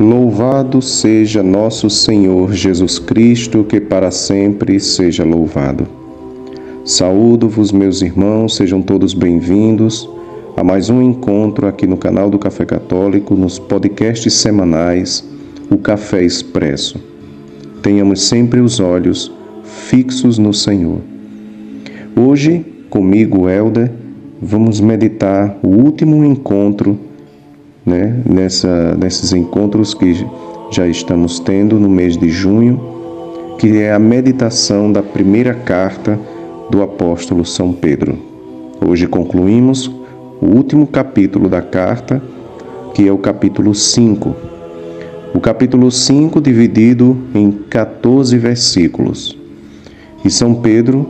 Louvado seja nosso Senhor Jesus Cristo, que para sempre seja louvado. Saúdo-vos, meus irmãos, sejam todos bem-vindos a mais um encontro aqui no canal do Café Católico, nos podcasts semanais, o Café Expresso. Tenhamos sempre os olhos fixos no Senhor. Hoje, comigo, Helder, vamos meditar o último encontro, nesses encontros que já estamos tendo no mês de junho, que é a meditação da primeira carta do apóstolo São Pedro. Hoje concluímos o último capítulo da carta, que é o capítulo 5. O capítulo 5 dividido em 14 versículos. E São Pedro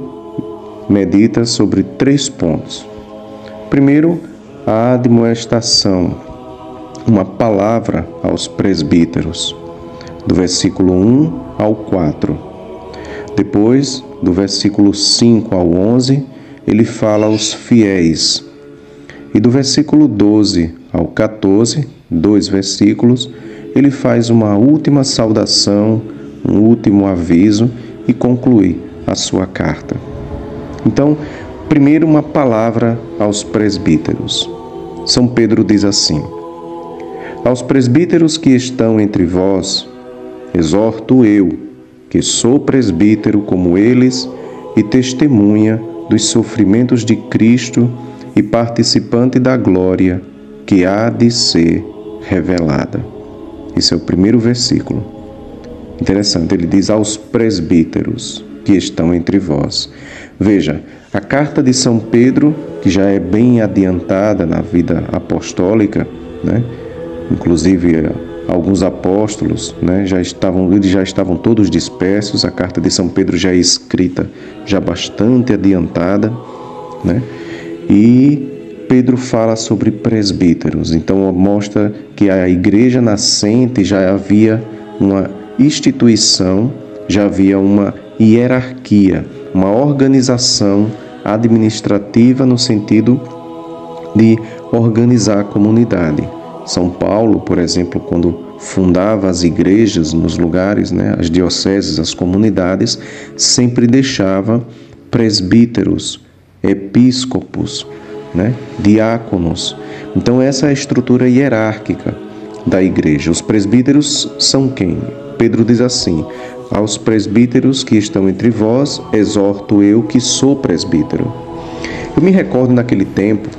medita sobre 3 pontos. Primeiro, a admoestação, uma palavra aos presbíteros, do versículo 1 ao 4. Depois, do versículo 5 ao 11, ele fala aos fiéis. E do versículo 12 ao 14, 2 versículos, ele faz uma última saudação, um último aviso e conclui a sua carta. Então, primeiro uma palavra aos presbíteros. São Pedro diz assim: aos presbíteros que estão entre vós, exorto eu, que sou presbítero como eles e testemunha dos sofrimentos de Cristo e participante da glória que há de ser revelada. Esse é o primeiro versículo. Interessante, ele diz aos presbíteros que estão entre vós. Veja, a carta de São Pedro, que já é bem adiantada na vida apostólica, Inclusive, alguns apóstolos já estavam todos dispersos. A carta de São Pedro já é escrita, já bastante adiantada, E Pedro fala sobre presbíteros. Então, mostra que a igreja nascente já havia uma instituição, já havia uma hierarquia, uma organização administrativa no sentido de organizar a comunidade. São Paulo, por exemplo, quando fundava as igrejas nos lugares, as dioceses, as comunidades, sempre deixava presbíteros, episcopos, diáconos. Então essa é a estrutura hierárquica da igreja. Os presbíteros são quem? Pedro diz assim: aos presbíteros que estão entre vós, exorto eu que sou presbítero. Eu me recordo naquele tempo,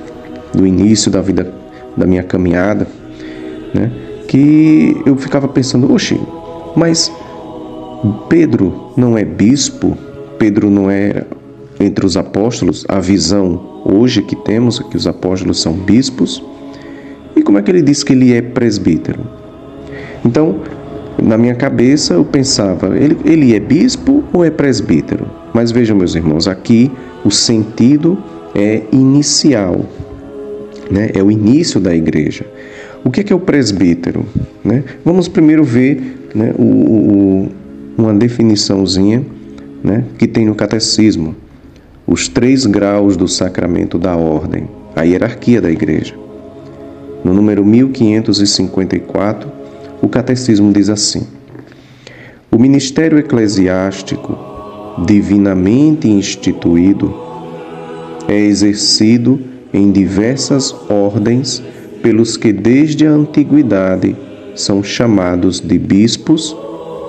do início da minha caminhada, que eu ficava pensando, mas Pedro não é bispo? Pedro não é entre os apóstolos? A visão hoje que temos é que os apóstolos são bispos. E como é que ele diz que ele é presbítero? Então, na minha cabeça eu pensava, ele é bispo ou é presbítero? Mas vejam, meus irmãos, aqui o sentido é inicial. É o início da igreja. O que é o presbítero? Vamos primeiro ver uma definiçãozinha que tem no catecismo. Os 3 graus do sacramento da ordem, a hierarquia da igreja. No número 1554, o catecismo diz assim: o ministério eclesiástico, divinamente instituído, é exercido em diversas ordens pelos que desde a antiguidade são chamados de bispos,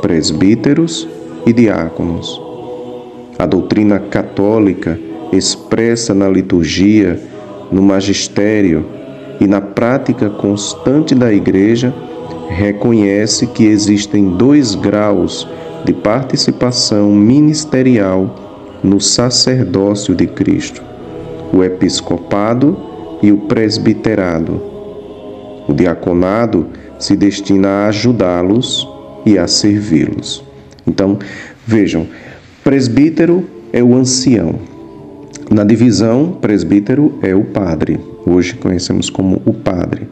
presbíteros e diáconos. A doutrina católica, expressa na liturgia, no magistério e na prática constante da Igreja, reconhece que existem 2 graus de participação ministerial no sacerdócio de Cristo: o episcopado e o presbiterado. O diaconado se destina a ajudá-los e a servi-los. Então, vejam, presbítero é o ancião. Na divisão, presbítero é o padre. Hoje conhecemos como o padre.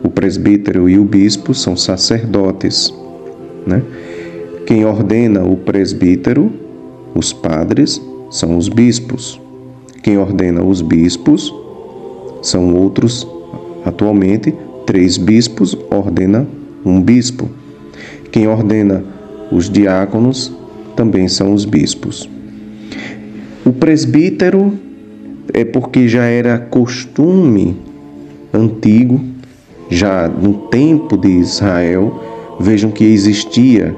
O presbítero e o bispo são sacerdotes. Quem ordena o presbítero, os padres, são os bispos. Quem ordena os bispos são outros, atualmente, 3 bispos ordena um bispo. Quem ordena os diáconos também são os bispos. O presbítero é porque já era costume antigo, já no tempo de Israel. Vejam que existia,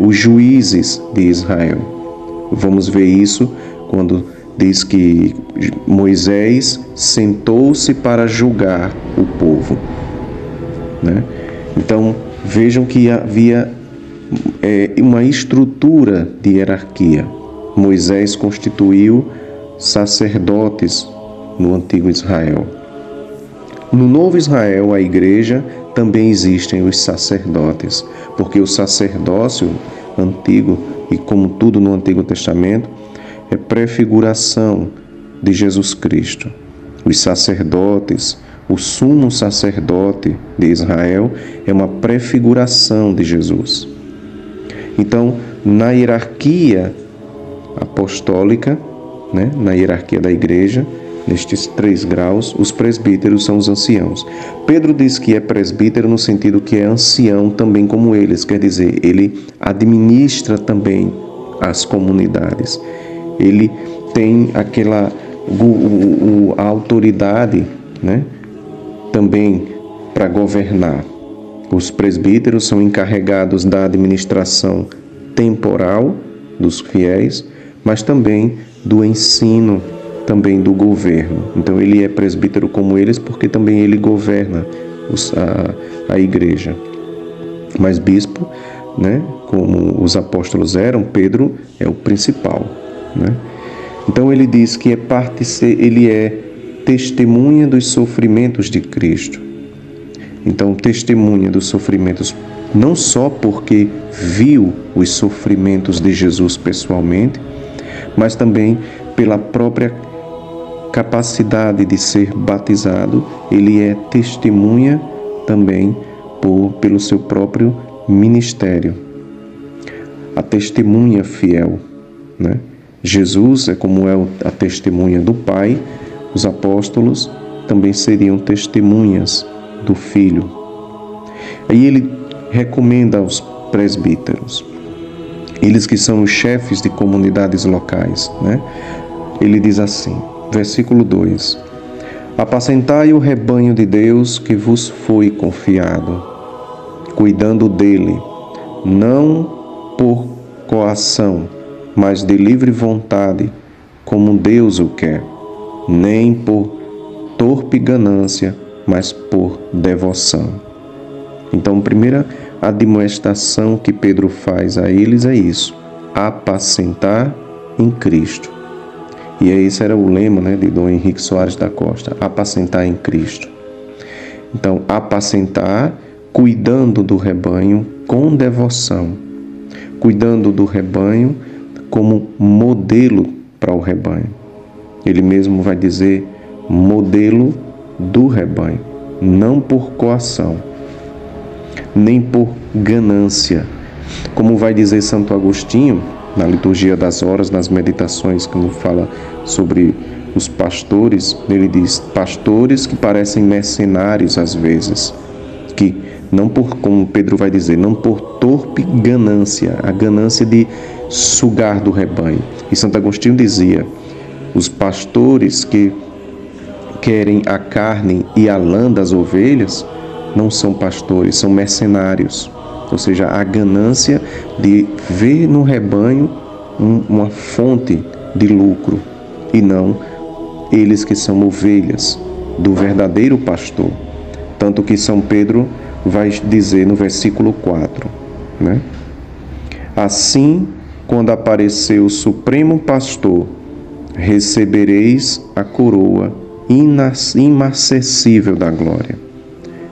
os juízes de Israel. Vamos ver isso quando diz que Moisés sentou-se para julgar o povo. Então, vejam que havia uma estrutura de hierarquia. Moisés constituiu sacerdotes no antigo Israel. No novo Israel, a igreja, também existem os sacerdotes, porque o sacerdócio antigo, e como tudo no Antigo Testamento, é prefiguração de Jesus Cristo. Os sacerdotes, o sumo sacerdote de Israel é uma prefiguração de Jesus. Então, na hierarquia apostólica, na hierarquia da igreja, nestes 3 graus, os presbíteros são os anciãos. Pedro diz que é presbítero no sentido que é ancião também como eles, quer dizer, ele administra também as comunidades. Ele tem a autoridade, também para governar. Os presbíteros são encarregados da administração temporal dos fiéis, mas também do ensino, também do governo. Então ele é presbítero como eles porque também ele governa a igreja. Mas bispo, como os apóstolos eram, Pedro é o principal. Então ele diz que ele é testemunha dos sofrimentos de Cristo. Então, testemunha dos sofrimentos não só porque viu os sofrimentos de Jesus pessoalmente, mas também pela própria capacidade de ser batizado, ele é testemunha também pelo seu próprio ministério. A testemunha fiel, Jesus é como é a testemunha do Pai, os apóstolos também seriam testemunhas do Filho. Aí ele recomenda aos presbíteros, eles que são os chefes de comunidades locais, Ele diz assim, versículo 2: apacentai o rebanho de Deus que vos foi confiado, cuidando dele, não por coação, mas de livre vontade, como Deus o quer, nem por torpe ganância, mas por devoção. Então, a primeira admoestação que Pedro faz a eles é isso: apacentar em Cristo. E esse era o lema de Dom Henrique Soares da Costa: apacentar em Cristo. Então, apacentar, cuidando do rebanho com devoção, cuidando do rebanho como modelo para o rebanho. Ele mesmo vai dizer modelo do rebanho, não por coação, nem por ganância. Como vai dizer Santo Agostinho, na liturgia das horas, nas meditações, quando fala sobre os pastores, ele diz: pastores que parecem mercenários às vezes, que não por, como Pedro vai dizer, não por torpe ganância, a ganância de sugar do rebanho. E Santo Agostinho dizia: os pastores que querem a carne e a lã das ovelhas não são pastores, são mercenários. Ou seja, a ganância de ver no rebanho uma fonte de lucro e não eles que são ovelhas do verdadeiro pastor. Tanto que São Pedro vai dizer no versículo 4, assim, quando aparecer o Supremo Pastor, recebereis a coroa inacessível da glória.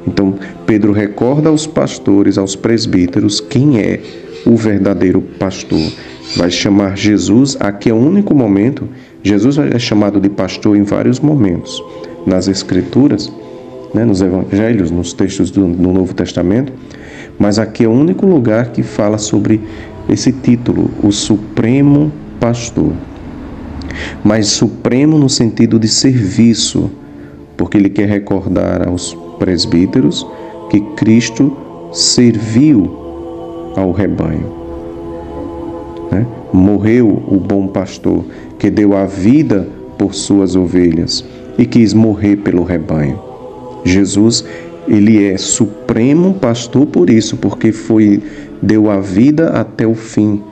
Então, Pedro recorda aos pastores, aos presbíteros, quem é o verdadeiro pastor. Vai chamar Jesus, aqui é o único momento, Jesus é chamado de pastor em vários momentos, nas Escrituras, nos Evangelhos, nos textos do Novo Testamento, mas aqui é o único lugar que fala sobre esse título, o Supremo Pastor. Mas supremo no sentido de serviço, porque ele quer recordar aos presbíteros que Cristo serviu ao rebanho. Né? Morreu o bom pastor, que deu a vida por suas ovelhas e quis morrer pelo rebanho. Jesus, ele é supremo pastor por isso, porque deu a vida até o fim,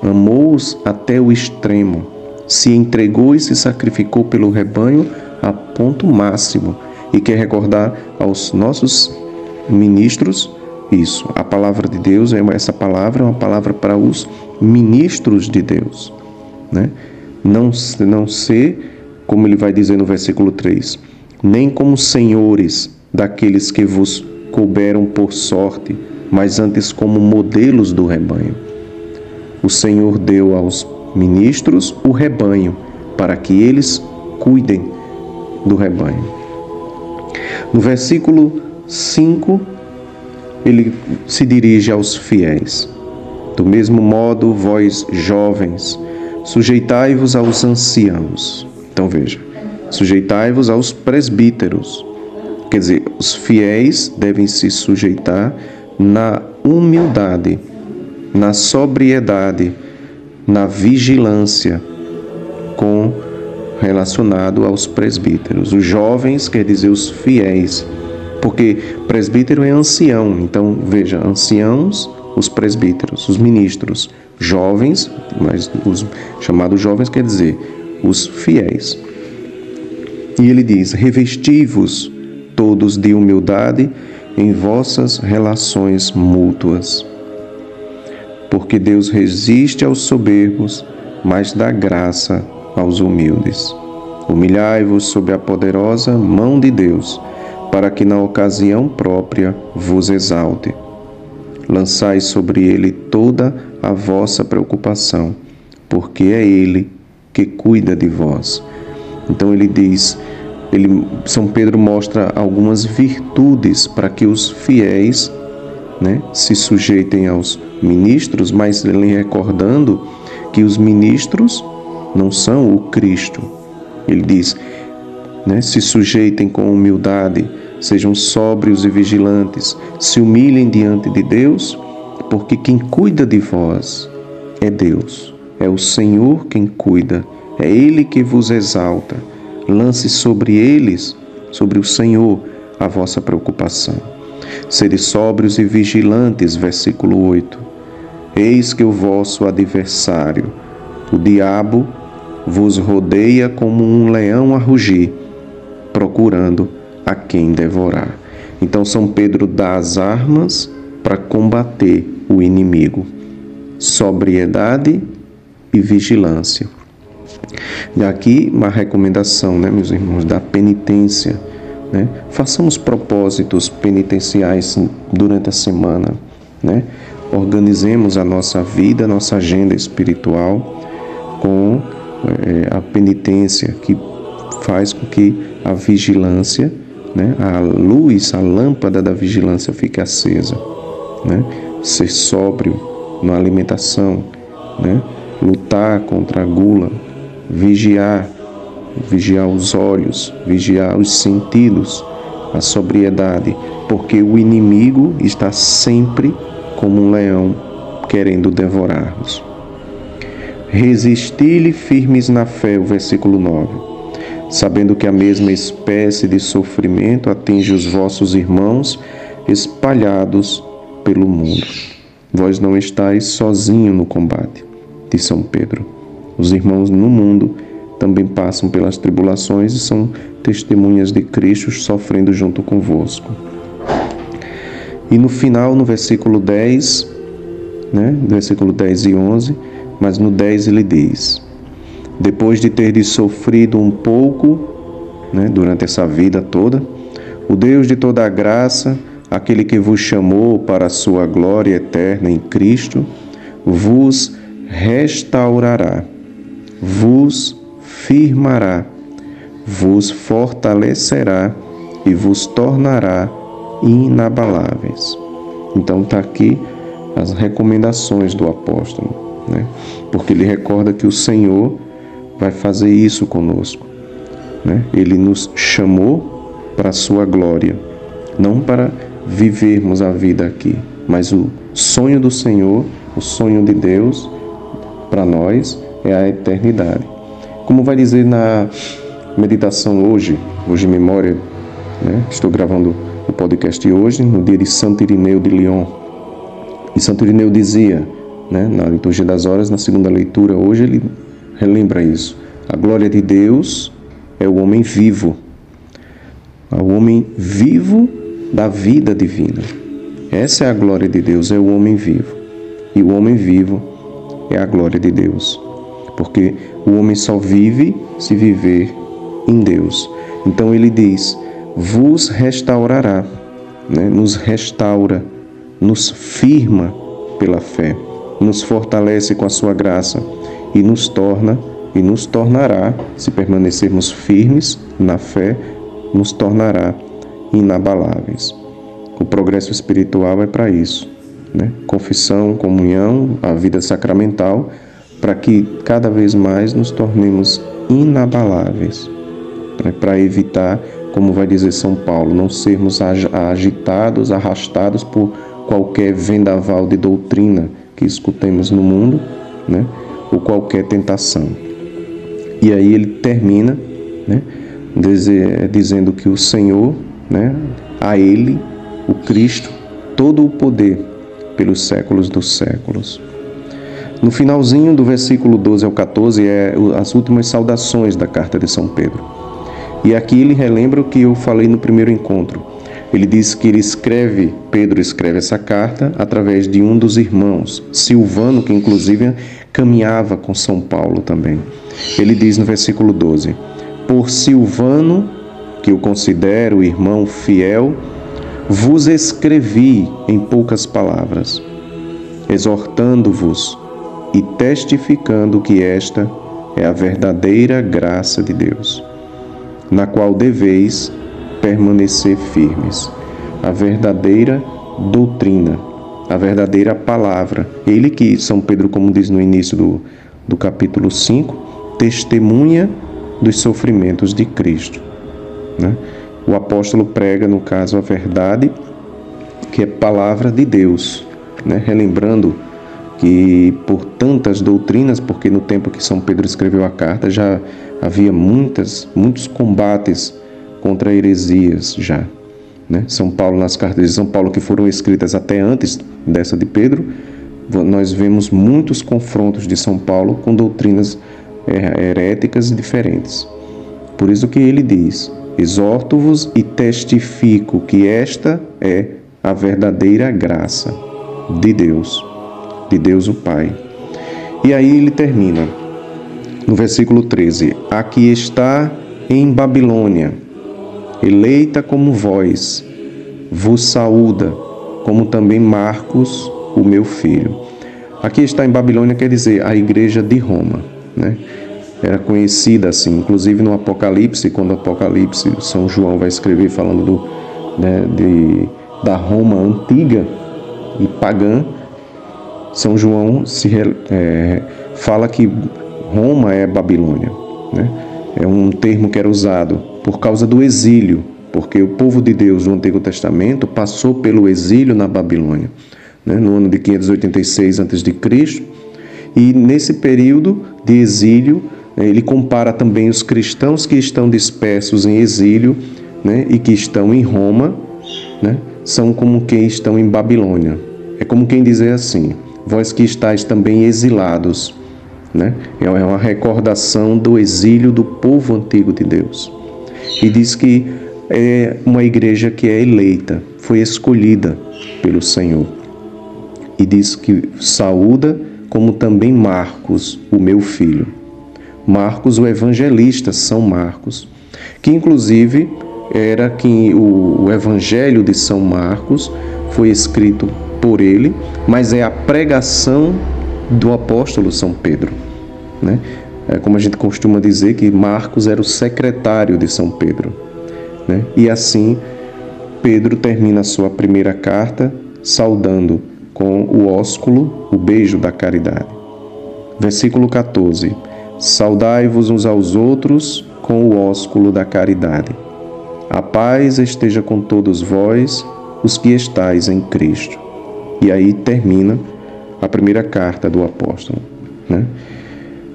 amou-os até o extremo, se entregou e se sacrificou pelo rebanho a ponto máximo, e quer recordar aos nossos ministros isso. A palavra de Deus, essa palavra é uma palavra para os ministros de Deus, né? Não ser, como ele vai dizer no versículo 3, nem como senhores daqueles que vos couberam por sorte, mas antes como modelos do rebanho. O Senhor deu aos ministros o rebanho, para que eles cuidem do rebanho. No versículo 5, ele se dirige aos fiéis. Do mesmo modo, vós jovens, sujeitai-vos aos anciãos. Então veja, sujeitai-vos aos presbíteros. Quer dizer, os fiéis devem se sujeitar na humildade, na sobriedade, na vigilância, relacionado aos presbíteros. Os jovens quer dizer os fiéis, porque presbítero é ancião. Então, veja, anciãos, os presbíteros, os ministros, jovens, mas os chamados jovens quer dizer os fiéis. E ele diz: revesti-vos todos de humildade em vossas relações mútuas, porque Deus resiste aos soberbos, mas dá graça aos humildes. Humilhai-vos sob a poderosa mão de Deus, para que na ocasião própria vos exalte. Lançai sobre ele toda a vossa preocupação, porque é ele que cuida de vós. Então ele diz, São Pedro mostra algumas virtudes para que os fiéis, né, se sujeitem aos ministros, mas ele recordando que os ministros não são o Cristo. Ele diz, né, se sujeitem com humildade, sejam sóbrios e vigilantes, se humilhem diante de Deus, porque quem cuida de vós é Deus, é o Senhor quem cuida, é Ele que vos exalta. Lance sobre eles, sobre o Senhor, a vossa preocupação. Sede sóbrios e vigilantes, versículo 8. Eis que o vosso adversário, o diabo, vos rodeia como um leão a rugir, procurando a quem devorar. Então São Pedro dá as armas para combater o inimigo. Sobriedade e vigilância. E aqui uma recomendação, né, meus irmãos, da penitência, né? Façamos propósitos penitenciais durante a semana, né? Organizemos a nossa vida, a nossa agenda espiritual com a penitência, que faz com que a vigilância, né, a luz, a lâmpada da vigilância fique acesa, né? Ser sóbrio na alimentação, né? Lutar contra a gula, vigiar os olhos, vigiar os sentidos, a sobriedade, porque o inimigo está sempre como um leão querendo devorar-nos. Resisti-lhe firmes na fé, o versículo 9, sabendo que a mesma espécie de sofrimento atinge os vossos irmãos espalhados pelo mundo. Vós não estáis sozinhos no combate, diz São Pedro. Os irmãos no mundo também passam pelas tribulações e são testemunhas de Cristo sofrendo junto convosco. E no final, no versículo 10, né, versículo 10 e 11, mas no 10 ele diz: depois de terdes sofrido um pouco, né, durante essa vida toda, o Deus de toda a graça, aquele que vos chamou para a sua glória eterna em Cristo, vos restaurará, vos firmará, vos fortalecerá e vos tornará inabaláveis. Então está aqui as recomendações do apóstolo, né? Porque ele recorda que o Senhor vai fazer isso conosco, né? Ele nos chamou para a sua glória, não para vivermos a vida aqui, mas o sonho do Senhor, o sonho de Deus para nós é a eternidade. Como vai dizer na meditação hoje em memória, né? Estou gravando o podcast hoje, no dia de Santo Irineu de Lyon. E Santo Irineu dizia, né, na liturgia das horas, na segunda leitura, hoje ele relembra isso. A glória de Deus é o homem vivo. O homem vivo da vida divina. Essa é a glória de Deus, é o homem vivo. E o homem vivo é a glória de Deus. Porque o homem só vive se viver em Deus. Então ele diz, vos restaurará, né? Nos restaura, nos firma pela fé, nos fortalece com a sua graça e nos tornará, se permanecermos firmes na fé, nos tornará inabaláveis. O progresso espiritual é para isso, né? Confissão, comunhão, a vida sacramental, para que cada vez mais nos tornemos inabaláveis, né? Para evitar, como vai dizer São Paulo, não sermos agitados, arrastados por qualquer vendaval de doutrina que escutemos no mundo, né? Ou qualquer tentação. E aí ele termina, né, dizendo que o Senhor, né, a Ele, o Cristo, todo o poder pelos séculos dos séculos. No finalzinho do versículo 12 ao 14 é as últimas saudações da carta de São Pedro. E aqui ele relembra o que eu falei no primeiro encontro. Ele diz que Pedro escreve essa carta através de um dos irmãos, Silvano, que inclusive caminhava com São Paulo também. Ele diz no versículo 12, por Silvano, que eu considero irmão fiel, vos escrevi em poucas palavras, exortando-vos e testificando que esta é a verdadeira graça de Deus, na qual deveis permanecer firmes. A verdadeira doutrina, a verdadeira palavra. Ele que, São Pedro, como diz no início do capítulo 5, testemunha dos sofrimentos de Cristo, né? O apóstolo prega, no caso, a verdade, que é palavra de Deus, né? Relembrando que por tantas doutrinas, porque no tempo que São Pedro escreveu a carta já havia muitos combates contra heresias já, né? São Paulo, nas cartas de São Paulo que foram escritas até antes dessa de Pedro, nós vemos muitos confrontos de São Paulo com doutrinas heréticas diferentes. Por isso que ele diz, exorto-vos e testifico que esta é a verdadeira graça de Deus o Pai. E aí ele termina, no versículo 13, aqui está em Babilônia, eleita como vós, vos saúda, como também Marcos, o meu filho. Aqui está em Babilônia quer dizer a igreja de Roma, né? Era conhecida assim, inclusive no Apocalipse, quando o Apocalipse, São João vai escrever falando da Roma antiga e pagã, São João fala que Roma é Babilônia, né? É um termo que era usado por causa do exílio, porque o povo de Deus no Antigo Testamento passou pelo exílio na Babilônia, né? No ano de 586 a.C., e nesse período de exílio, ele compara também os cristãos que estão dispersos em exílio, né, e que estão em Roma, né, são como quem estão em Babilônia. É como quem dizer assim, vós que estáis também exilados, né? É uma recordação do exílio do povo antigo de Deus. E diz que é uma igreja que é eleita, foi escolhida pelo Senhor. E diz que saúda como também Marcos, o meu filho. Marcos, o evangelista, São Marcos, que inclusive era que o evangelho de São Marcos foi escrito por ele, mas é a pregação do apóstolo São Pedro, né? É como a gente costuma dizer que Marcos era o secretário de São Pedro, né? E assim Pedro termina a sua primeira carta saudando com o ósculo, o beijo da caridade. Versículo 14. Saudai-vos uns aos outros com o ósculo da caridade. A paz esteja com todos vós os que estais em Cristo. E aí termina a primeira carta do apóstolo, né?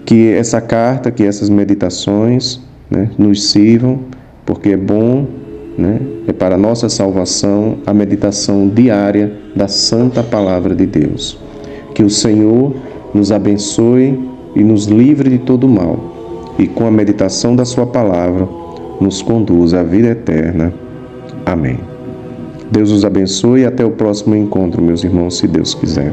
Que essa carta, que essas meditações, né, nos sirvam, porque é bom, né, é para a nossa salvação a meditação diária da Santa Palavra de Deus. Que o Senhor nos abençoe e nos livre de todo mal, e com a meditação da sua palavra nos conduza à vida eterna. Amém. Deus os abençoe e até o próximo encontro, meus irmãos, se Deus quiser.